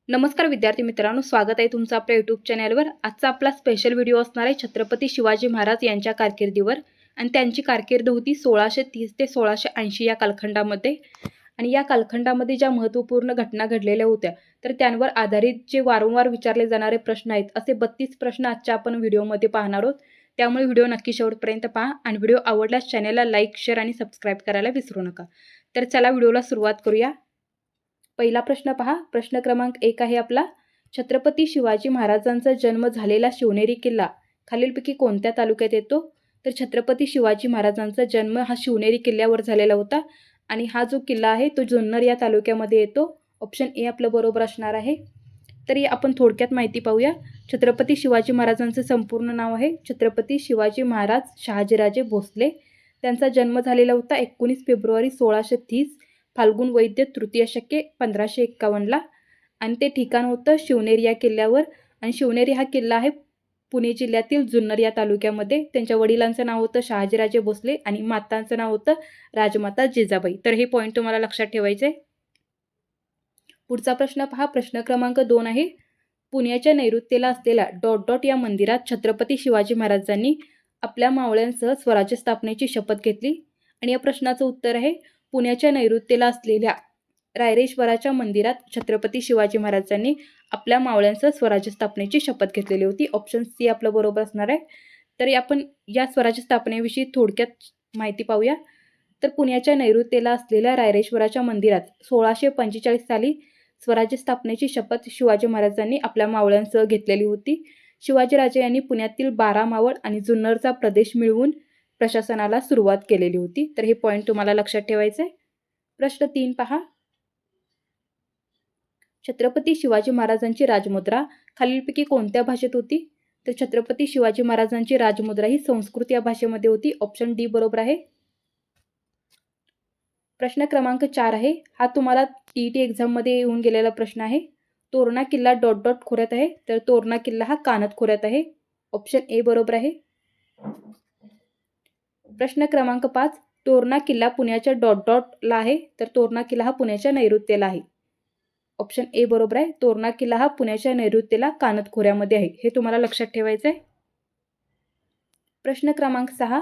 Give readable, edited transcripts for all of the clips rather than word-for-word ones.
नमस्कार विद्यार्थी मित्रांनो, स्वागत आहे तुमचं आपल्या यूट्यूब चॅनलवर। आजचा आपला स्पेशल व्हिडिओ असणार आहे छत्रपती शिवाजी महाराज यांच्या कारकिर्दीवर आणि त्यांची कारकीर्द होती 1630 ते 1680 या कालखंडामध्ये। आणि या कालखंडामध्ये ज्या महत्त्वपूर्ण घटना घडलेल्या होत्या तर त्यांवर आधारित जे वारंवार विचारले जाणारे प्रश्न आहेत, असे 32 प्रश्न आजच्या आपण व्हिडिओमध्ये पाहणार आहोत। त्यामुळे व्हिडिओ नक्की शेवटपर्यंत पहा आणि व्हिडिओ आवडल्यास चॅनलला लाईक, शेअर आणि सबस्क्राईब करायला विसरू नका। तर चला व्हिडिओला सुरुवात करूया। पहिला प्रश्न पहा, प्रश्न क्रमांक 1 आहे आपला, छत्रपती शिवाजी महाराजांचा जन्म झालेला शिवनेरी किल्ला खालीलपैकी कोणत्या तालुक्यात येतो? तर छत्रपती शिवाजी महाराजांचा जन्म हा शिवनेरी किल्ल्यावर झालेला होता आणि हा जो किल्ला आहे तो जुन्नर या तालुक्यामध्ये येतो। ऑप्शन ए आपलं बरोबर असणार आहे। तरी आपण थोडक्यात माहिती पाहूया। छत्रपती शिवाजी महाराजांचं संपूर्ण नाव आहे छत्रपती शिवाजी महाराज शहाजीराजे भोसले। त्यांचा जन्म झालेला होता 19 फेब्रुवारी 1630 फाल्गुन वैद्य तृतीय शके 1551ला आणि ते ठिकाण होतं शिवनेरी या किल्ल्यावर। आणि शिवनेरी हा किल्ला आहे पुणे जिल्ह्यातील जुन्नर या तालुक्यामध्ये। त्यांच्या वडिलांचं नाव होतं शहाजीराजे भोसले आणि मातांचं नाव होतं राजमाता जिजाबाई। तर हे पॉईंट तुम्हाला लक्षात ठेवायचे। पुढचा प्रश्न पहा, प्रश्न क्रमांक 2 आहे, पुण्याच्या नैऋत्येला असलेल्या डॉट डॉट या मंदिरात छत्रपती शिवाजी महाराजांनी आपल्या मावळ्यांसह स्वराज्य स्थापनेची शपथ घेतली। आणि या प्रश्नाचं उत्तर आहे, पुण्याच्या नैऋत्येला असलेल्या रायरेश्वराच्या मंदिरात छत्रपती शिवाजी महाराजांनी आपल्या मावळ्यांसह स्वराज्य स्थापनेची शपथ घेतलेली होती। ऑप्शन सी आपलं बरोबर असणार आहे। तर आपण या स्वराज्य स्थापनेविषयी थोडक्यात माहिती पाहूया। तर पुण्याच्या नैऋत्येला असलेल्या रायरेश्वराच्या मंदिरात 1645 साली स्वराज्य स्थापनेची शपथ शिवाजी महाराजांनी आपल्या मावळ्यांसह घेतलेली होती। शिवाजीराजे यांनी पुण्यातील 12 मावळ आणि जुन्नरचा प्रदेश मिळवून प्रशासनाला सुरुवात केलेली होती। तर हे पॉईंट तुम्हाला लक्षात ठेवायचे। प्रश्न 3 पहा, छत्रपती शिवाजी महाराजांची राजमुद्रा खालीलपैकी कोणत्या भाषेत होती? तर छत्रपती शिवाजी महाराजांची राजमुद्रा ही संस्कृत या भाषेमध्ये होती। ऑप्शन डी बरोबर आहे। प्रश्न क्रमांक 4 आहे, हा तुम्हाला टीईटी एक्झाममध्ये येऊन गेलेला प्रश्न आहे। तोरणा किल्ला डॉट डॉट खोऱ्यात आहे, तर तोरणा किल्ला हा कानत खोऱ्यात आहे। ऑप्शन ए बरोबर आहे। प्रश्न क्रमांक 5, तोरणा किल्ला पुण्याच्या डॉट डॉटला आहे, तर तोरणा किल्ला हा पुण्याच्या नैऋत्येला आहे। ऑप्शन ए बरोबर आहे, तोरणा किल्ला हा पुण्याच्या नैऋत्येला कानत खोऱ्यामध्ये आहे। हे तुम्हाला लक्षात ठेवायचं आहे। प्रश्न क्रमांक 6,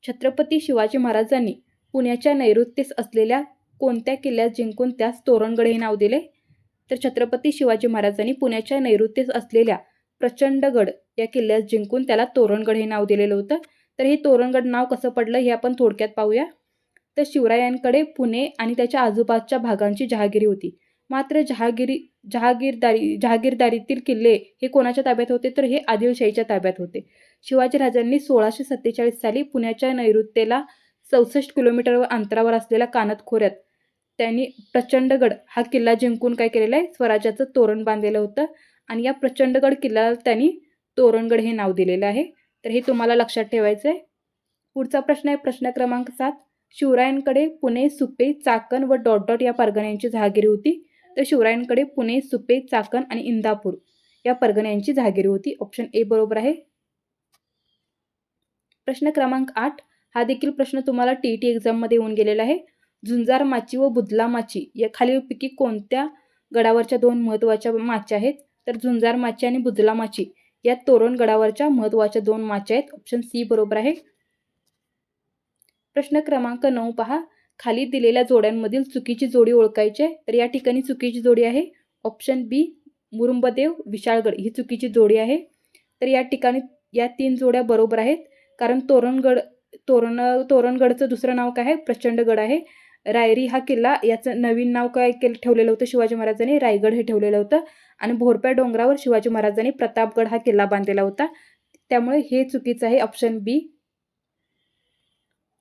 छत्रपती शिवाजी महाराजांनी पुण्याच्या नैऋत्येस असलेल्या कोणत्या किल्ल्यात जिंकून त्यास तोरणगड हे नाव दिले? तर छत्रपती शिवाजी महाराजांनी पुण्याच्या नैऋत्येस असलेल्या प्रचंडगड या किल्ल्यात जिंकून त्याला तोरणगड हे नाव दिलेलं होतं। तर हे तोरणगड नाव कसं पडलं हे आपण थोडक्यात पाहूया। तर शिवरायांकडे पुणे आणि त्याच्या आजूबाजूच्या भागांची जहागिरी होती, मात्र जहागीरदारीतील किल्ले हे कोणाच्या ताब्यात होते? तर हे आदिलशाहीच्या ताब्यात होते। शिवाजीराजांनी 1647 साली पुण्याच्या नैऋत्येला 64 किलोमीटर अंतरावर असलेल्या कानत खोऱ्यात त्यांनी प्रचंडगड हा किल्ला जिंकून काय केलेलं आहे? स्वराज्याचं तोरण बांधलेलं होतं आणि या प्रचंडगड किल्ल्याला त्यांनी तोरणगड हे नाव दिलेलं आहे। तर हे तुम्हाला लक्षात ठेवायचं आहे। पुढचा प्रश्न आहे, प्रश्न क्रमांक 7, शिवरायांकडे पुणे, सुपे, चाकण व डॉट डॉट या परगण्यांची जहागिरी होती। तर शिवरायांकडे पुणे, सुपे, चाकण आणि इंदापूर या परगण्यांची जहागिरी होती। ऑप्शन ए बरोबर आहे। प्रश्न क्रमांक 8, हा देखील प्रश्न तुम्हाला टीईटी एक्झाममध्ये येऊन गेलेला आहे। झुंजार माची व बुधला माची या खालीलपैकी कोणत्या गडावरच्या 2 महत्त्वाच्या माच्या आहेत? तर झुंजार माची आणि बुधला माची या तोरण गडावरच्या महत्त्वाच्या 2 माच्या आहेत। ऑप्शन सी बरोबर आहे। प्रश्न क्रमांक 9 पहा, खाली दिलेल्या जोड्यांमधील चुकीची जोडी ओळखायची आहे। तर या ठिकाणी चुकीची जोडी आहे ऑप्शन बी, मुरुंबदेव विशाळगड ही चुकीची जोडी आहे। तर या ठिकाणी या 3 जोड्या बरोबर आहेत, कारण तोरणगडचं दुसरं नाव काय आहे? प्रचंडगड आहे। रायरी हा किल्ला याचं नवीन नाव काय ठेवलेलं होतं शिवाजी महाराजांनी? रायगड हे ठेवलेलं होतं। आणि भोरप्या डोंगरावर शिवाजी महाराजांनी प्रतापगड हा किल्ला बांधलेला होता। त्यामुळे हे चुकीचं आहे, ऑप्शन बी।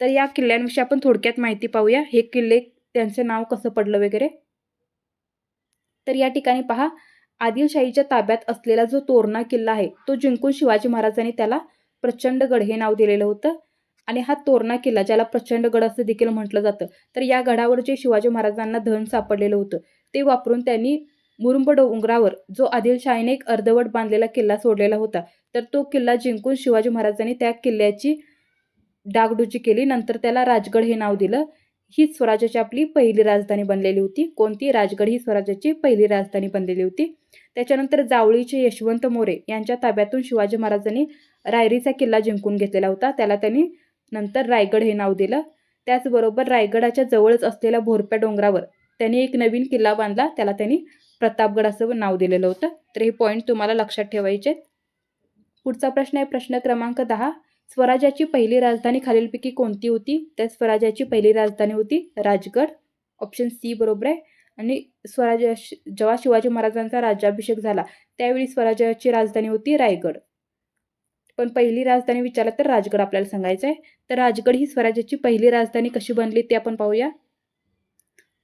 तर या किल्ल्यांविषयी आपण थोडक्यात माहिती पाहूया, हे किल्ले त्यांचं नाव कसं पडलं वगैरे। तर या ठिकाणी पहा, आदिलशाहीच्या ताब्यात असलेला जो तोरणा किल्ला आहे तो जिंकून शिवाजी महाराजांनी त्याला प्रचंडगड हे नाव दिलेलं होतं। आणि हा तोरणा किल्ला ज्याला प्रचंडगड असं देखील म्हटलं जातं, तर या गडावर जे शिवाजी महाराजांना धन सापडलेलं होतं ते वापरून त्यांनी मुरुंब डोंगरावर जो आदिलशाहीने एक अर्धवट बांधलेला किल्ला सोडलेला होता, तर तो किल्ला जिंकून शिवाजी महाराजांनी त्या किल्ल्याची डागडुजी केली, नंतर त्याला राजगड हे नाव दिलं। हीच स्वराज्याची आपली पहिली राजधानी बनलेली होती. कोणती? राजगड ही स्वराज्याची पहिली राजधानी बनलेली होती. त्याच्यानंतर जावळीचे यशवंत मोरे यांच्या ताब्यातून शिवाजी महाराजांनी रायरीचा किल्ला जिंकून घेतलेला होता. त्याला त्यांनी नंतर रायगड हे नाव दिलं. त्याचबरोबर रायगडाच्या जवळच असलेल्या भोरप्या डोंगरावर त्यांनी एक नवीन किल्ला बांधला. त्याला त्यांनी प्रतापगड असं नाव दिलेलं होतं. तर हे पॉईंट तुम्हाला लक्षात ठेवायचे. पुढचा प्रश्न आहे प्रश्न क्रमांक 10. स्वराज्याची पहिली राजधानी खालीलपैकी कोणती होती? तर स्वराज्याची पहिली राजधानी होती राजगड. ऑप्शन सी बरोबर आहे. आणि जेव्हा शिवाजी महाराजांचा राज्याभिषेक झाला त्यावेळी स्वराज्याची राजधानी होती रायगड. पण पहिली राजधानी विचारलं तर राजगड आपल्याला सांगायचं आहे. तर राजगड ही स्वराज्याची पहिली राजधानी कशी बनली ते आपण पाहूया.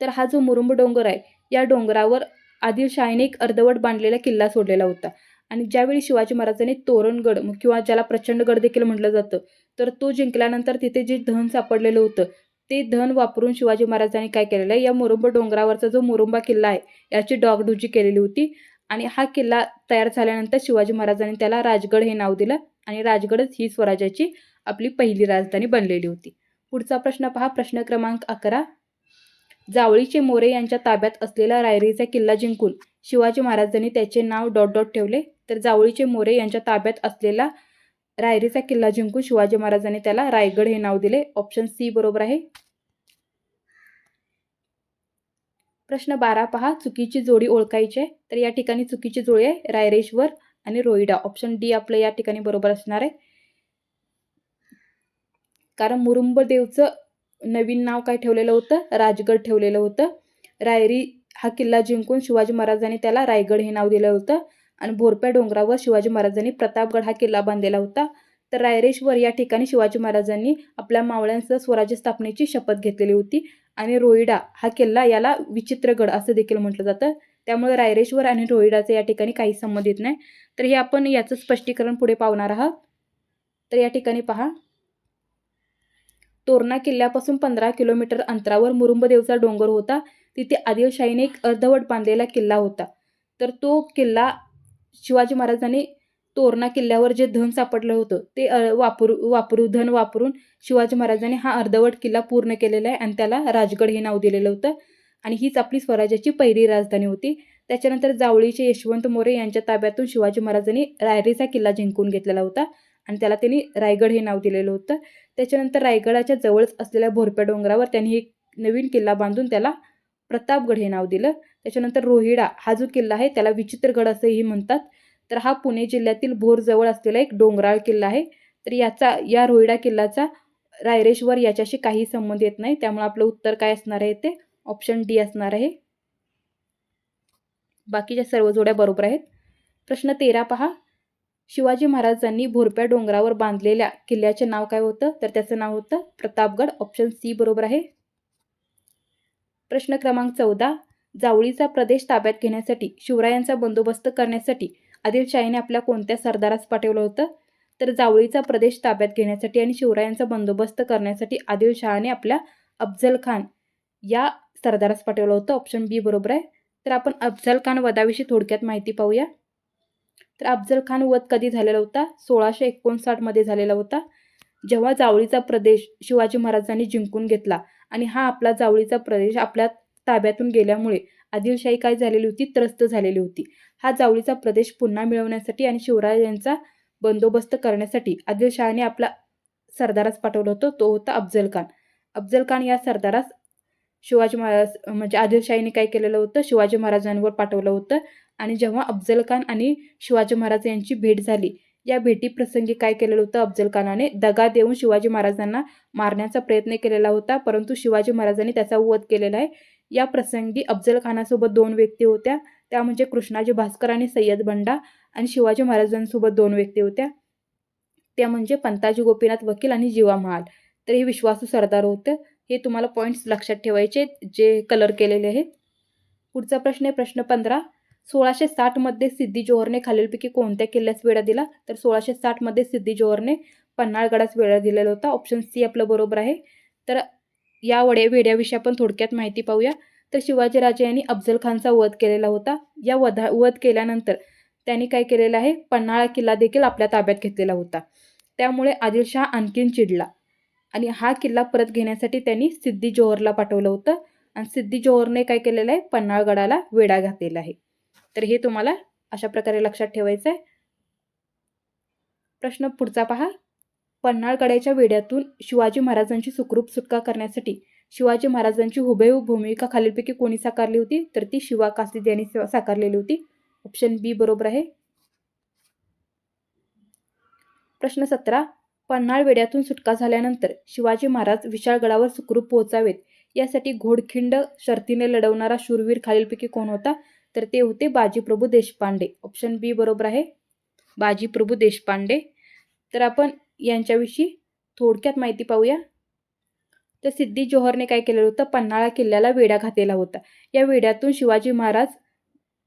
तर हा जो मुरुंब डोंगर आहे या डोंगरावर आदिलशाहीने एक अर्धवट बांधलेला किल्ला सोडलेला होता. आणि ज्यावेळी शिवाजी महाराजांनी तोरणगड किंवा ज्याला प्रचंडगड देखील म्हटलं जातं तर तो जिंकल्यानंतर तिथे जे धन सापडलेलं होतं ते धन वापरून शिवाजी महाराजांनी काय केलेलं आहे, या मुरुंब डोंगरावरचा जो मुरुंबा किल्ला आहे याची डागडुजी केलेली होती. आणि हा किल्ला तयार झाल्यानंतर शिवाजी महाराजांनी त्याला राजगड हे नाव दिलं. आणि राजगडच ही स्वराज्याची आपली पहिली राजधानी बनलेली होती. पुढचा प्रश्न पहा प्रश्न क्रमांक 11. जावळीचे मोरे यांच्या ताब्यात असलेला रायरीचा किल्ला जिंकून शिवाजी महाराजांनी त्याचे नाव ... ठेवले. तर जावळीचे मोरे यांच्या ताब्यात असलेला रायरीचा किल्ला जिंकून शिवाजी महाराजांनी त्याला रायगड हे नाव दिले. ऑप्शन सी बरोबर आहे. प्रश्न 12 पहा. चुकीची जोडी ओळखायची आहे. तर या ठिकाणी चुकीची जोडी आहे रायरेश्वर आणि रोईडा. ऑप्शन डी आपलं या ठिकाणी बरोबर असणार आहे. कारण मुरुंब देवचं नवीन नाव काय ठेवलेलं होतं? राजगड ठेवलेलं होतं. रायरी हा किल्ला जिंकून शिवाजी महाराजांनी त्याला रायगड हे नाव दिलं होतं. आणि भोरप्या डोंगरावर शिवाजी महाराजांनी प्रतापगड हा किल्ला बांधलेला होता. तर रायरेश्वर या ठिकाणी शिवाजी महाराजांनी आपल्या मावळ्यांसह स्वराज्य स्थापनेची शपथ घेतलेली होती. आणि रोईडा हा किल्ला याला विचित्रगड असं देखील म्हटलं जातं. त्यामुळे रायरेश्वर आणि रोईडाचं या ठिकाणी काही संबंध येत नाही. तर हे आपण याचं स्पष्टीकरण पुढे पाहणार आहात. तर या ठिकाणी पहा. तोरणा किल्ल्यापासून 15 किलोमीटर अंतरावर मुरुंबदेवचा डोंगर होता. तिथे आदिलशाहीने एक अर्धवट बांधलेला किल्ला होता. तर तो किल्ला शिवाजी महाराजांनी तोरणा किल्ल्यावर जे धन सापडलं होतं ते धन वापरून शिवाजी महाराजांनी हा अर्धवट किल्ला पूर्ण केलेला आहे. आणि त्याला राजगड हे नाव दिलेलं होतं. आणि हीच आपली स्वराज्याची पहिली राजधानी होती. त्याच्यानंतर जावळीचे यशवंत मोरे यांच्या ताब्यातून शिवाजी महाराजांनी रायरीचा किल्ला जिंकून घेतलेला होता. आणि त्याला त्यांनी रायगड हे नाव दिलेलं होतं. त्याच्यानंतर रायगडाच्या जवळच असलेल्या भोरप्या डोंगरावर त्यांनी एक नवीन किल्ला बांधून त्याला प्रतापगड हे नाव दिलं. त्याच्यानंतर रोहिडा हा जो किल्ला आहे त्याला विचित्रगड असंही म्हणतात. तर हा पुणे जिल्ह्यातील भोरजवळ असलेला एक डोंगराळ किल्ला आहे. तर या रोहिडा किल्ल्याचा रायरेश्वर याच्याशी काही संबंध येत नाही. त्यामुळे आपलं उत्तर काय असणार आहे ते ऑप्शन डी असणार आहे. बाकीच्या सर्व जोड्या बरोबर आहेत. प्रश्न 13 पहा. शिवाजी महाराजांनी भोरप्या डोंगरावर बांधलेल्या किल्ल्याचे नाव काय होतं? तर त्याचं नाव होतं प्रतापगड. ऑप्शन सी बरोबर आहे. प्रश्न क्रमांक 14. जावळीचा प्रदेश ताब्यात घेण्यासाठी शिवरायांचा बंदोबस्त करण्यासाठी आदिलशाहीने आपल्या कोणत्या सरदारास पाठवलं होतं? तर जावळीचा प्रदेश ताब्यात घेण्यासाठी आणि शिवरायांचा बंदोबस्त करण्यासाठी आदिलशहाने आपल्या अफझल खान या सरदारास पाठवलं होतं. ऑप्शन बी बरोबर आहे. तर आपण अफझल खान वधाविषयी थोडक्यात माहिती पाहूया. तर अफझल खान वध कधी झालेला होता? 1659 मध्ये झालेला होता. जेव्हा जावळीचा प्रदेश शिवाजी महाराजांनी जिंकून घेतला आणि हा आपला जावळीचा प्रदेश आपल्या ताब्यातून गेल्यामुळे आदिलशाही काय झालेली होती? त्रस्त झालेली होती. हा जावळीचा प्रदेश पुन्हा मिळवण्यासाठी आणि शिवरायांचा बंदोबस्त करण्यासाठी आदिलशहाने आपला सरदारास पाठवलं होतं. तो होता अफझल खान. अफझल खान या सरदारास शिवाजी महाराज म्हणजे आदिलशाहीने काय केलेलं होतं? शिवाजी महाराजांवर पाठवलं होतं. आणि जेव्हा अफझल खान आणि शिवाजी महाराज यांची भेट झाली या भेटीप्रसंगी काय केलेलं होतं? अफझल खानाने दगा देऊन शिवाजी महाराजांना मारण्याचा प्रयत्न केलेला होता. परंतु शिवाजी महाराजांनी त्याचा वध केलेला आहे. या प्रसंगी अफझल खानासोबत 2 व्यक्ती होत्या. त्या म्हणजे कृष्णाजी भास्कर आणि सय्यद बंडा. आणि शिवाजी महाराजांसोबत 2 व्यक्ती होत्या. त्या म्हणजे पंताजी गोपीनाथ वकील आणि जीवा महाल. तर हे विश्वासू सरदार होते. हे तुम्हाला पॉईंट्स लक्षात ठेवायचे जे कलर केलेले आहेत. पुढचा प्रश्न आहे प्रश्न 15. 1660 मध्ये सिद्दी जोहरने खालीलपैकी कोणत्या किल्ल्यास वेढा दिला? तर 1660 मध्ये सिद्दी जोहरने पन्हाळगडास वेढा दिलेला होता. ऑप्शन सी आपलं बरोबर आहे. तर या वेढ्याविषयी आपण थोडक्यात माहिती पाहूया. तर शिवाजीराजे यांनी अफझल खानचा वध केलेला होता. या वध केल्यानंतर त्यांनी काय केलेलं आहे? पन्हाळा किल्ला देखील आपल्या ताब्यात घेतलेला होता. त्यामुळे आदिलशाह आणखीन चिडला आणि हा किल्ला परत घेण्यासाठी त्यांनी सिद्दी जोहरला पाठवलं होतं आणि सिद्दी जोहरने काय केलेलं आहे, पन्हाळगडाला वेढा घातलेला आहे. तर हे तुम्हाला अशा प्रकारे लक्षात ठेवायचं आहे. प्रश्न पुढचा पहा. पन्हाळगडाच्या वेढ्यातून शिवाजी महाराजांची सुखरूप सुटका करण्यासाठी शिवाजी महाराजांची हुबेहूब भूमिका खालीलपैकी कोणी साकारली होती? तर ती शिवा कासिद यांनी साकारलेली होती. ऑप्शन बी बरोबर आहे. प्रश्न 17. पन्हाळ वेढ्यातून सुटका झाल्यानंतर शिवाजी महाराज विशाळगडावर सुखरूप पोहोचावेत यासाठी घोडखिंड शर्तीने लढवणारा शूरवीर खालीलपैकी कोण होता? तर ते होते बाजीप्रभू देशपांडे. ऑप्शन बी बरोबर आहे, बाजीप्रभू देशपांडे. तर आपण यांच्याविषयी थोडक्यात माहिती पाहूया. तर सिद्दी जोहरने काय केलेलं होतं, पन्हाळा किल्ल्याला वेढा घातलेला होता. या वेढ्यातून शिवाजी महाराज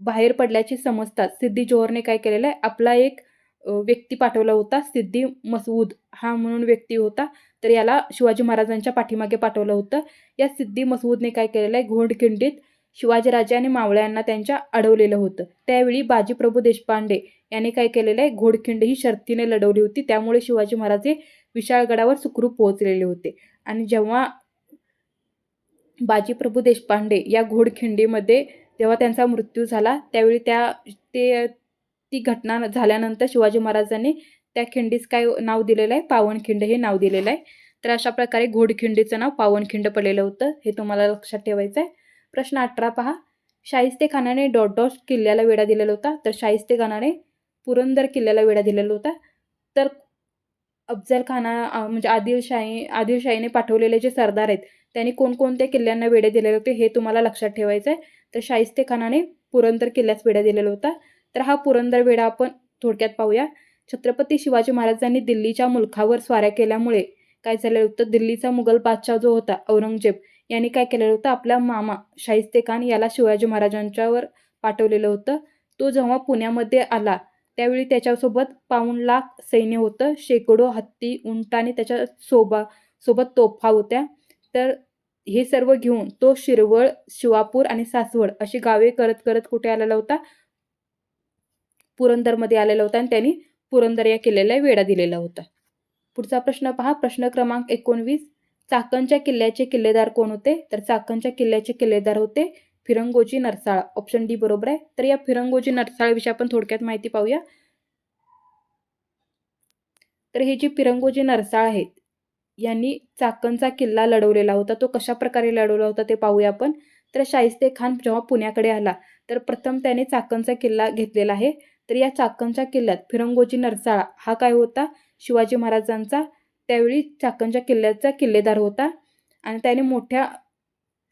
बाहेर पडल्याचे समजताच सिद्दी जोहरने काय केलेलं आहे, आपला एक व्यक्ती पाठवला होता. सिद्दी मसऊद हा म्हणून व्यक्ती होता. तर याला शिवाजी महाराजांच्या पाठीमागे पाठवलं होतं. या सिद्दी मसऊदने काय केलेलं आहे, घोडखिंडीत शिवाजीराजे आणि मावळ्यांना त्यांच्या अडवलेलं होतं. त्यावेळी बाजीप्रभू देशपांडे याने काय केलेलं आहे, घोडखिंड ही शर्तीने लढवली होती. त्यामुळे शिवाजी महाराज हे विशाळगडावर सुखरूप पोहोचलेले होते. आणि जेव्हा बाजीप्रभू देशपांडे या घोडखिंडीमध्ये जेव्हा त्यांचा मृत्यू झाला, त्यावेळी ती घटना झाल्यानंतर शिवाजी महाराजांनी त्या खिंडीस काय नाव दिलेलं आहे, पावनखिंड हे नाव दिलेलं आहे. तर अशा प्रकारे घोडखिंडीचं नाव पावनखिंड पडलेलं होतं. हे तुम्हाला लक्षात ठेवायचं आहे. प्रश्न 18 पहा. शाहिस्तेखानाने डॉट किल्ल्याला वेढा दिलेला होता. तर शाहिस्तेखानाने पुरंदर किल्ल्याला वेढा दिलेला होता. तर अफजल खाना म्हणजे आदिलशाहीने पाठवलेले जे सरदार आहेत त्यांनी कोणकोणत्या किल्ल्यांना वेढे दिलेले होते हे तुम्हाला लक्षात ठेवायचं आहे. तर शाहिस्तेखानाने पुरंदर किल्ल्यास वेढा दिलेला होता. तर हा पुरंदर वेढा आपण थोडक्यात पाहूया. छत्रपती शिवाजी महाराजांनी दिल्लीच्या मुलखावर स्वाऱ्या केल्यामुळे काय झालेलं होतं, दिल्लीचा मुघल बादशाह जो होता औरंगजेब यांनी काय केलेलं होतं, आपला मामा शाहिस्तेखान याला शिवाजी महाराजांच्यावर पाठवलेलं होतं. तो जेव्हा पुण्यामध्ये आला त्यावेळी त्याच्यासोबत 5 लाख सैन्य होतं, शेकडो हत्ती, उंट आणि त्याच्या सोबत तोफा होत्या. तर हे सर्व घेऊन तो शिरवळ, शिवापूर आणि सासवड अशी गावे करत करत कुठे आलेला होता, पुरंदरमध्ये आलेला होता आणि त्यांनी पुरंदर या किल्ल्याला वेढा दिलेला होता. पुढचा प्रश्न पहा. प्रश्न क्रमांक 19. चाकणच्या किल्ल्याचे किल्लेदार कोण होते? तर चाकणच्या किल्ल्याचे किल्लेदार होते फिरंगोजी नरसाळा. ऑप्शन डी बरोबर आहे. तर या फिरंगोजी नरसाळाविषयी आपण थोडक्यात माहिती पाहूया. तर हे जे फिरंगोजी नरसाळ आहेत यांनी चाकणचा किल्ला लढवलेला होता. तो कशा प्रकारे लढवला होता ते पाहूया आपण. तर शाहिस्तेखान जेव्हा पुण्याकडे आला तर प्रथम त्याने चाकणचा किल्ला घेतलेला आहे. तर या चाकणच्या किल्ल्यात फिरंगोजी नरसाळा हा काय होता, शिवाजी महाराजांचा त्यावेळी चाकणच्या किल्ल्याचा किल्लेदार होता. आणि त्याने मोठ्या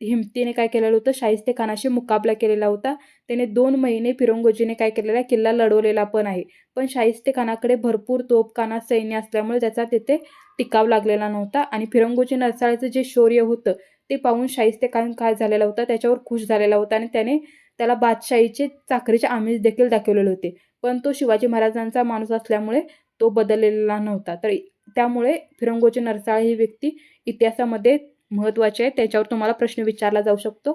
हिमतीने काय केलेलं होतं, शाहिस्तेखानाशी मुकाबला केलेला होता. त्याने 2 महिने फिरंगोजीने काय केलेला आहे, किल्ला लढवलेला पण आहे. पण शाहिस्तेखानाकडे भरपूर तोफखाना सैन्य असल्यामुळे त्याचा तिथे टिकाव लागलेला नव्हता. आणि फिरंगोजी नरसाळ्याचं जे शौर्य होतं ते पाहून शाहिस्तेखान काय झालेला होता, त्याच्यावर खुश झालेला होता आणि त्याने त्याला बादशाहीचे चाकरीचे आमिष देखील दाखवलेले होते. पण तो शिवाजी महाराजांचा माणूस असल्यामुळे तो बदललेला नव्हता. तर त्यामुळे फिरंगोजी नरसाळ ही व्यक्ती इतिहासामध्ये महत्त्वाचे आहे. त्याच्यावर तुम्हाला प्रश्न विचारला जाऊ शकतो.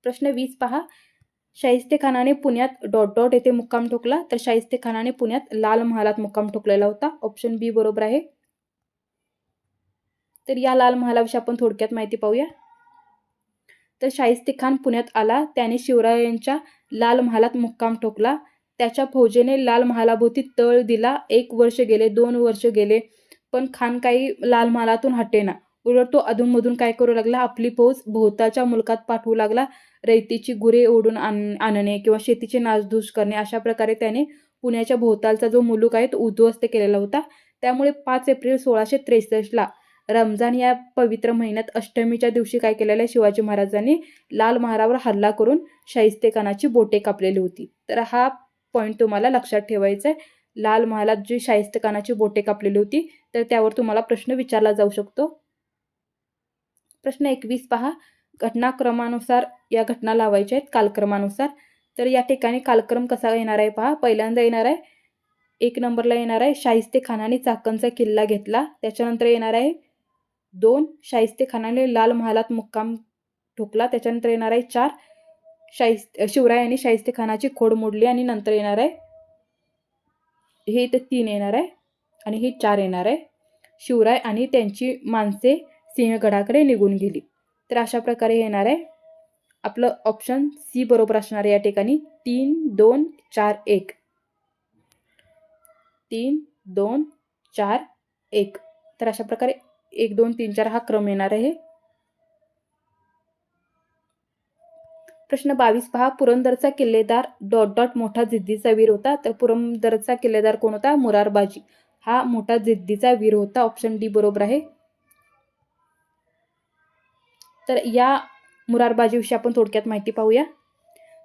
प्रश्न 20 पहा. शाहिस्तेखानाने पुण्यात येथे मुक्काम ठोकला. तर शाहिस्तेखानाने पुण्यात लाल महालात मुक्काम ठोकलेला होता. ऑप्शन बी बरोबर आहे. तर या लाल महालाविषयी आपण थोडक्यात माहिती पाहूया. तर शाहिस्तेखान पुण्यात आला, त्याने शिवरायांच्या लाल महालात मुक्काम ठोकला. त्याच्या फौजेने लाल महालाभोवती तळ दिला. 1 वर्ष गेले, 2 वर्ष गेले, पण खान काही लाल महालातून हटेना. उलट तो अधूनमधून काय करू लागला, आपली फौज भोवताच्या मुलकात पाठवू लागला. रयतेची गुरे ओढून आणणे किंवा शेतीची नासधूस करणे अशा प्रकारे त्याने पुण्याच्या भोवतालचा जो मुलूक आहे तो उद्ध्वस्त केलेला होता. त्यामुळे 5 एप्रिल 1663ला रमजान या पवित्र महिन्यात अष्टमीच्या दिवशी काय केलेलं आहे, शिवाजी महाराजांनी लाल महालावर हल्ला करून शाहिस्तेखानाची बोटे कापलेली होती. तर हा पॉईंट तुम्हाला लक्षात ठेवायचा आहे. लाल महालात जी शाहिस्तेखानाची बोटे कापलेली होती तर त्यावर तुम्हाला प्रश्न विचारला जाऊ शकतो. प्रश्न 21 पहा. घटनाक्रमानुसार या घटना लावायच्या आहेत कालक्रमानुसार. तर या ठिकाणी कालक्रम कसा येणार आहे पहा. पहिल्यांदा येणार आहे 1 नंबरला येणार आहे शाहिस्तेखानाने चाकणचा किल्ला घेतला. त्याच्यानंतर येणार आहे 2 शाहिस्तेखानाने लाल महालात मुक्काम ठोकला. त्याच्यानंतर येणार आहे 4 शिवरायांनी शाहिस्तेखानाची खोड मोडली. आणि नंतर येणार आहे हे इथे 3 येणार आहे आणि हे 4 येणार आहे. शिवराय आणि त्यांची माणसे सिंहगडाकडे निघून गेली. तर अशा प्रकारे येणार आहे आपलं ऑप्शन सी बरोबर असणार आहे या ठिकाणी. 3, 2, 4, 1. 3, 2, 4, 1. तर अशा प्रकारे 1, 2, 3, 4 हा क्रम येणार आहे. प्रश्न 22 पहा. पुरंदरचा किल्लेदार डॉट डॉट मोठा जिद्दीचा वीर होता. तर पुरंदरचा किल्लेदार कोण होता? मुरारबाजी हा मोठा जिद्दीचा वीर होता. ऑप्शन डी बरोबर आहे. तर या मुरारबाजीविषयी आपण थोडक्यात माहिती पाहूया.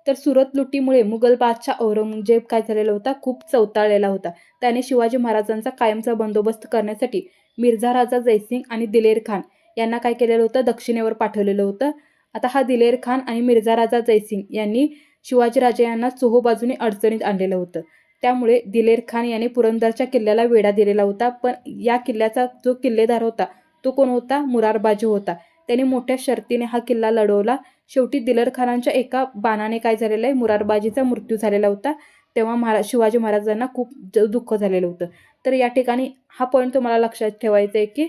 तर सुरत लुटीमुळे मुघल बादशाह औरंगजेब काय झालेला होता? खूप चवताळलेला होता. त्याने शिवाजी महाराजांचा कायमचा बंदोबस्त करण्यासाठी मिर्झा राजा जयसिंग आणि दिलेर खान यांना काय केलेलं होतं? दक्षिणेवर पाठवलेलं होतं. आता हा दिलेर खान आणि मिर्झा राजा जयसिंग यांनी शिवाजीराजे यांना चोहोबाजूने अडचणीत आणलेलं होतं. त्यामुळे दिलेर खान याने पुरंदरच्या किल्ल्याला वेढा दिलेला होता. पण या किल्ल्याचा जो किल्लेदार होता तो कोण होता? मुरारबाजी होता. त्याने मोठ्या शर्तीने हा किल्ला लढवला. शेवटी दिलेर खानाच्या एका बाणाने काय झालेलं आहे? मुरारबाजीचा मृत्यू झालेला होता. तेव्हा शिवाजी महाराजांना खूप दुःख झालेलं होतं. तर या ठिकाणी हा पॉईंट तुम्हाला लक्षात ठेवायचा आहे की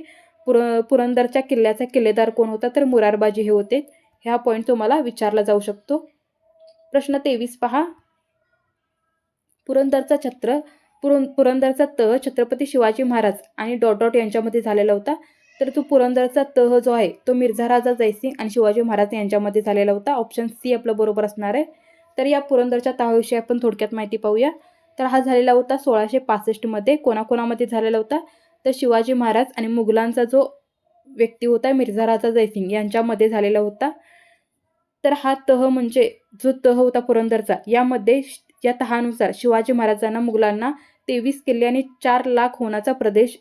पुरंदरच्या किल्ल्याचा किल्लेदार कोण होता? तर मुरारबाजी हे होते. हा पॉईंट तुम्हाला विचारला जाऊ शकतो. प्रश्न 23 पहा. पुरंदरचा तह छत्रपती शिवाजी महाराज आणि डॉट डॉट यांच्यामध्ये झालेला होता. तर तो पुरंदरचा तह जो आहे तो मिर्झा राजा जयसिंग आणि शिवाजी महाराज यांच्यामध्ये झालेला होता. ऑप्शन सी आपलं बरोबर असणार आहे. तर या पुरंदरच्या तहाविषयी आपण थोडक्यात माहिती पाहूया. तर हा झालेला होता 1665 मध्ये. कोणाकोणामध्ये झालेला होता? तर शिवाजी महाराज आणि मुघलांचा जो व्यक्ती होता मिर्झा राजा जयसिंग यांच्यामध्ये झालेला होता. तर हा तह म्हणजे जो तह होता पुरंदरचा, यामध्ये या तहानुसार शिवाजी महाराजांना मुघलांना 23 किल्ले आणि 4 लाख होणाचा प्रदेश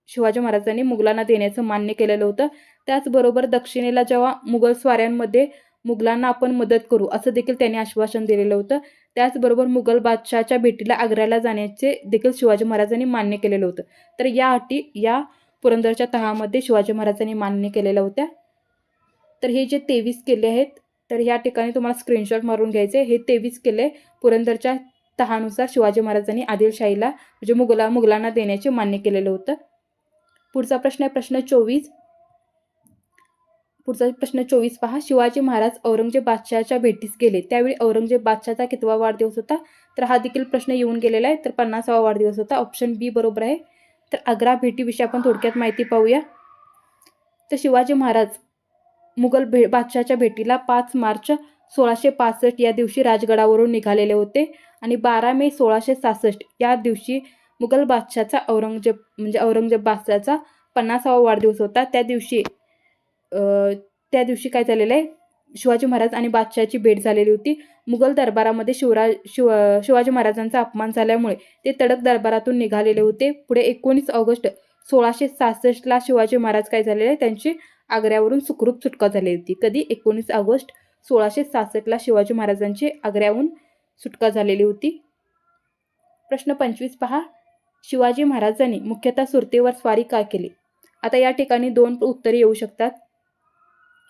शिवाजी महाराजांनी मुघलांना देण्याचं मान्य केलेलं होतं. त्याचबरोबर दक्षिणेला जेव्हा मुघल स्वाऱ्यांमध्ये मुघलांना आपण मदत करू असं देखील त्यांनी आश्वासन दिलेलं होतं. त्याचबरोबर मुघल बादशाहच्या भेटीला आग्र्याला जाण्याचे देखील शिवाजी महाराजांनी मान्य केलेलं होतं. तर या अटी या पुरंदरच्या तहामध्ये शिवाजी महाराजांनी मान्य केलेल्या होत्या. तर हे जे 23 किल्ले आहेत तर या ठिकाणी तुम्हाला स्क्रीनशॉट मारून घ्यायचे. हे 23 किल्ले पुरंदरच्या तहानुसार शिवाजी महाराजांनी आदिलशाहीला म्हणजे मुघलांना देण्याचे मान्य केलेलं होतं. पुढचा प्रश्न आहे प्रश्न 24. पुढचा प्रश्न 24 पहा. शिवाजी महाराज औरंगजेब बादशाहच्या भेटीस गेले त्यावेळी औरंगजेब बादशाहचा कितवा वाढदिवस होता? तर हा देखील प्रश्न येऊन गेलेला आहे. तर 50वा वाढदिवस होता. ऑप्शन बी बरोबर आहे. तर आग्रा भेटीविषयी आपण थोडक्यात माहिती पाहूया. तर शिवाजी महाराज मुघल बादशाहच्या भेटीला 5 मार्च 1665 या दिवशी राजगडावरून निघालेले होते आणि 12 मे 1666 या दिवशी मुघल बादशाहचा औरंगजेब बादशाहचा 50वा वाढदिवस होता. त्या दिवशी काय झालेलं आहे? शिवाजी महाराज आणि बादशाहची भेट झालेली होती. मुघल दरबारामध्ये शिवाजी महाराजांचा अपमान झाल्यामुळे ते तडक दरबारातून निघालेले होते. पुढे 19 ऑगस्ट 1666ला शिवाजी महाराज काय झालेले? त्यांची आग्र्यावरून सुखरूप सुटका झाली होती. कधी? 19 ऑगस्ट 1666ला शिवाजी महाराजांची आग्र्याहून सुटका झालेली होती. प्रश्न 25 पहा. शिवाजी महाराजांनी मुख्यतः सुरतेवर स्वारी का केली? आता या ठिकाणी 2 उत्तरे येऊ शकतात.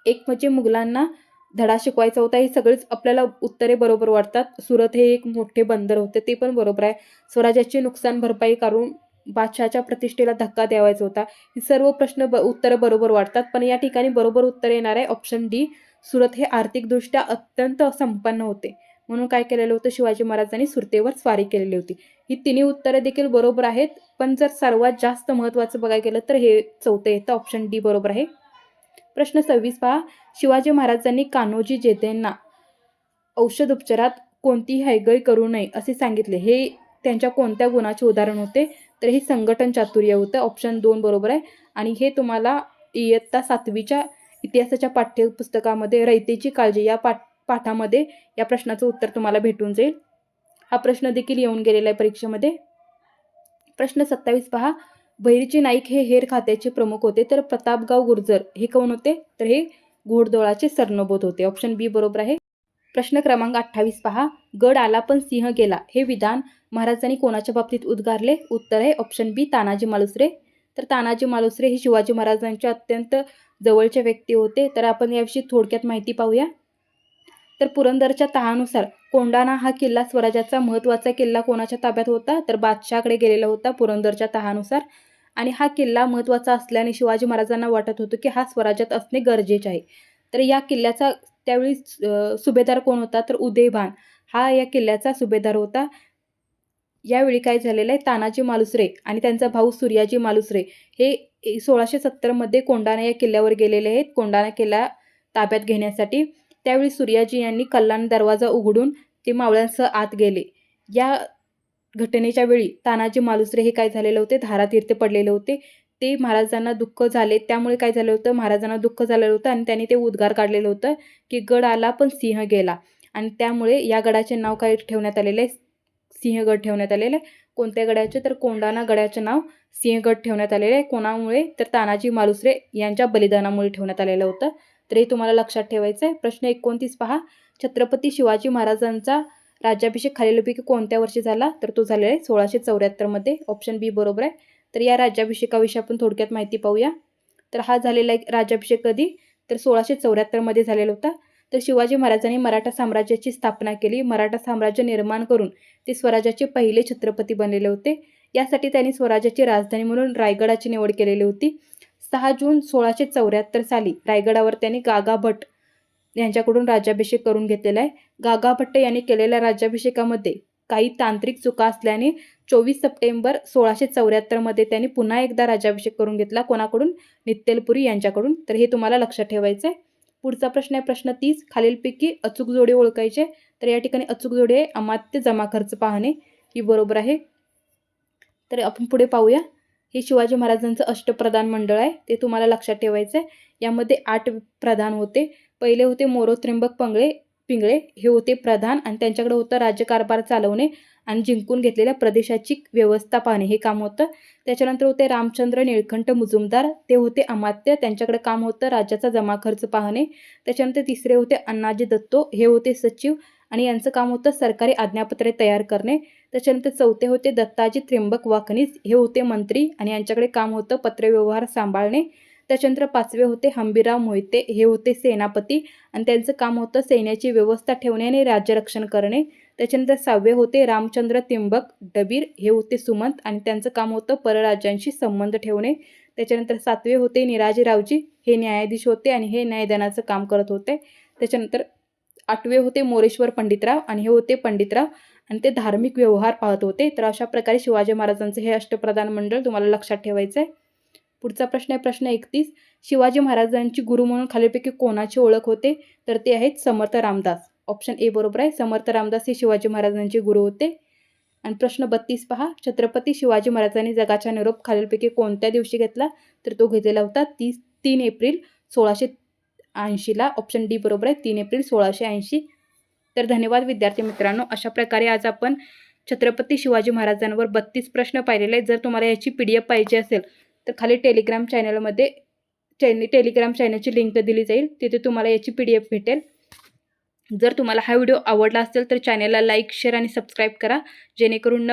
एक म्हणजे मुघलांना धडा शिकवायचा होता. हे सगळेच आपल्याला उत्तरे बरोबर वाटतात. सुरत हे एक मोठे बंदर होते ते पण बरोबर आहे. स्वराज्याची नुकसान भरपाई करून बादशाहच्या प्रतिष्ठेला धक्का द्यावायचा होता. ही सर्व प्रश्न उत्तरं बरोबर वाटतात. पण या ठिकाणी बरोबर उत्तर येणार आहे ऑप्शन डी. सुरत हे आर्थिकदृष्ट्या अत्यंत संपन्न होते म्हणून काय केलेलं होतं? शिवाजी महाराजांनी सुरतेवर स्वारी केलेली होती. ही तिन्ही उत्तरे देखील बरोबर आहेत. पण जर सर्वात जास्त महत्त्वाचं बघायला गेलं तर हे चौथं येतं. ऑप्शन डी बरोबर आहे. प्रश्न 26 पहा. शिवाजी महाराजांनी कान्होजी जेधेंना औषध उपचारात कोणतीही हयगय करू नये असे सांगितले. हे त्यांच्या कोणत्या गुणाचे उदाहरण होते? तर हे संघटन चातुर्य होतं. ऑप्शन 2 बरोबर आहे. आणि हे तुम्हाला इयत्ता 7वीच्या इतिहासाच्या पाठ्यपुस्तकामध्ये रयतेची काळजी या पाठामध्ये या प्रश्नाचं उत्तर तुम्हाला भेटून जाईल. हा प्रश्न देखील येऊन गेलेला आहे परीक्षेमध्ये. प्रश्न 27 पहा. बहिर्जी नाईक हे हेर खात्याचे प्रमुख होते. तर प्रतापगाव गुर्जर हे कोण होते? तर हे घोडदळाचे सरनोबत होते. ऑप्शन बी बरोबर आहे. प्रश्न क्रमांक 28 पहा. गड आला पण सिंह गेला हे विधान महाराजांनी कोणाच्या बाबतीत उद्गारले? उत्तर आहे ऑप्शन बी तानाजी मालुसरे. तर तानाजी मालुसरे हे शिवाजी महाराजांचे अत्यंत जवळचे व्यक्ती होते. तर आपण याविषयी थोडक्यात माहिती पाहूया. तर पुरंदरच्या तहानुसार कोंढाणा हा किल्ला स्वराज्याचा महत्त्वाचा किल्ला कोणाच्या ताब्यात होता? तर बादशाहकडे गेलेला होता पुरंदरच्या तहानुसार. आणि हा किल्ला महत्त्वाचा असल्याने शिवाजी महाराजांना वाटत होतं की हा स्वराज्यात असणे गरजेचे आहे. तर या किल्ल्याचा त्यावेळी सुभेदार कोण होता, तर उदयभान हा या किल्ल्याचा सुभेदार होता. यावेळी काय झालेलं आहे, तानाजी मालुसरे आणि त्यांचा भाऊ सूर्याजी मालुसरे हे 1670 कोंढाणा या किल्ल्यावर गेलेले आहेत, कोंढाणा किल्ला ताब्यात घेण्यासाठी. त्यावेळी सूर्याजी यांनी कल्लान दरवाजा उघडून ते मावळ्यांसह आत गेले. या घटनेच्या वेळी तानाजी मालुसरे हे काय झालेले होते, धारातीर्थी पडलेले होते. ते महाराजांना दुःख झाले, त्यामुळे काय झालं होतं, महाराजांना दुःख झालेलं होतं आणि त्यांनी ते उद्गार काढलेलं होतं की गड आला पण सिंह गेला. आणि त्यामुळे या गडाचे नाव काय ठेवण्यात आलेलं आहे, सिंहगड ठेवण्यात आलेलं आहे. कोणत्या गडाचे, तर कोंढाणा गडाचे नाव सिंहगड ठेवण्यात आलेले आहे. कोणामुळे, तर तानाजी मालुसरे यांच्या बलिदानामुळे ठेवण्यात आलेलं होतं. तर हे तुम्हाला लक्षात ठेवायचं आहे. प्रश्न 29 पहा, छत्रपती शिवाजी महाराजांचा राज्याभिषेक खालीलपैकी कोणत्या वर्षी झाला, तर तो झालेला आहे 1674 ऑप्शन बी बरोबर आहे. तर या राज्याभिषेकाविषयी आपण थोडक्यात माहिती पाहूया. तर हा झालेला एक राज्याभिषेक कधी, तर 1674 झालेला होता. तर शिवाजी महाराजांनी मराठा साम्राज्याची स्थापना केली. मराठा साम्राज्य निर्माण करून ते स्वराज्याचे पहिले छत्रपती बनलेले होते. यासाठी त्यांनी स्वराज्याची राजधानी म्हणून रायगडाची निवड केलेली होती. 6 जून 1674 साली रायगडावर त्यांनी गागा भट्ट यांच्याकडून राज्याभिषेक करून घेतलेला आहे. गागा भट्ट यांनी केलेल्या राज्याभिषेकामध्ये काही तांत्रिक चुका असल्याने 24 सप्टेंबर 1674 त्यांनी पुन्हा एकदा राज्याभिषेक करून घेतला. कोणाकडून, नित्तेलपुरी यांच्याकडून. तर हे तुम्हाला लक्षात ठेवायचं आहे. पुढचा प्रश्न आहे प्रश्न 30, खालीलपैकी अचूक जोडे ओळखायचे. तर या ठिकाणी अचूक जोडे आहे अमात्य जमा खर्च पाहणे, ही बरोबर आहे. तर आपण पुढे पाहूया. हे शिवाजी महाराजांचं अष्टप्रधान मंडळ आहे, ते तुम्हाला लक्षात ठेवायचं आहे. यामध्ये 8 प्रधान होते. पहिले होते मोरो त्र्यंबक पिंगळे, हे होते प्रधान आणि त्यांच्याकडे होतं राज्यकारभार चालवणे आणि जिंकून घेतलेल्या प्रदेशाची व्यवस्था पाहणे, हे काम होतं. त्याच्यानंतर होते रामचंद्र निळकंठ मुजुमदार, ते होते अमात्य, त्यांच्याकडे काम होतं राज्याचा जमा खर्च पाहणे. त्याच्यानंतर तिसरे होते अण्णाजी दत्तो, हे होते सचिव आणि यांचं काम होतं सरकारी आज्ञापत्रे तयार करणे. त्याच्यानंतर चौथे होते दत्ताजी त्र्यंबक वाकनीस, हे होते मंत्री आणि यांच्याकडे काम होतं पत्रव्यवहार सांभाळणे. त्याच्यानंतर 5वे होते हंबीरराव मोहिते, हे होते सेनापती आणि त्यांचं काम होतं सैन्याची व्यवस्था ठेवणे आणि राज्यरक्षण करणे. त्याच्यानंतर 6वे होते रामचंद्र त्र्यंबक डबीर, हे होते सुमंत आणि त्यांचं काम होतं परराज्यांशी संबंध ठेवणे. त्याच्यानंतर 7वे होते निराजीरावजी, हे न्यायाधीश होते आणि हे न्यायदानाचं काम करत होते. त्याच्यानंतर 8वे होते मोरेश्वर पंडितराव आणि हे होते पंडितराव आणि ते धार्मिक व्यवहार पाहत होते. तर अशा प्रकारे शिवाजी महाराजांचं हे अष्टप्रधान मंडळ तुम्हाला लक्षात ठेवायचं आहे. पुढचा प्रश्न आहे प्रश्न 31, शिवाजी महाराजांची गुरु म्हणून खालीलपैकी कोणाची ओळख होते, तर ते आहेत समर्थ रामदास. ऑप्शन ए बरोबर आहे. समर्थ रामदास हे शिवाजी महाराजांचे गुरु होते. आणि प्रश्न 32 पहा, छत्रपती शिवाजी महाराजांनी जगाचा निरोप खालीलपैकी कोणत्या दिवशी घेतला, तर तो घेतलेला होता 3 एप्रिल 1680ला. ऑप्शन डी बरोबर आहे, 3 एप्रिल 1680. तर धन्यवाद विद्यार्थी मित्रांनो. अशा प्रकारे आज आपण छत्रपती शिवाजी महाराजांवर 32 प्रश्न पाहिलेले आहेत. जर तुम्हाला याची PDF पाहिजे असेल तर खाली टेलिग्राम चॅनलची लिंक दिली जाईल, तिथे तुम्हाला याची PDF भेटेल. जर तुम्हाला हा व्हिडिओ आवडला असेल तर चॅनलला लाईक, शेअर आणि सबस्क्राईब करा, जेणेकरून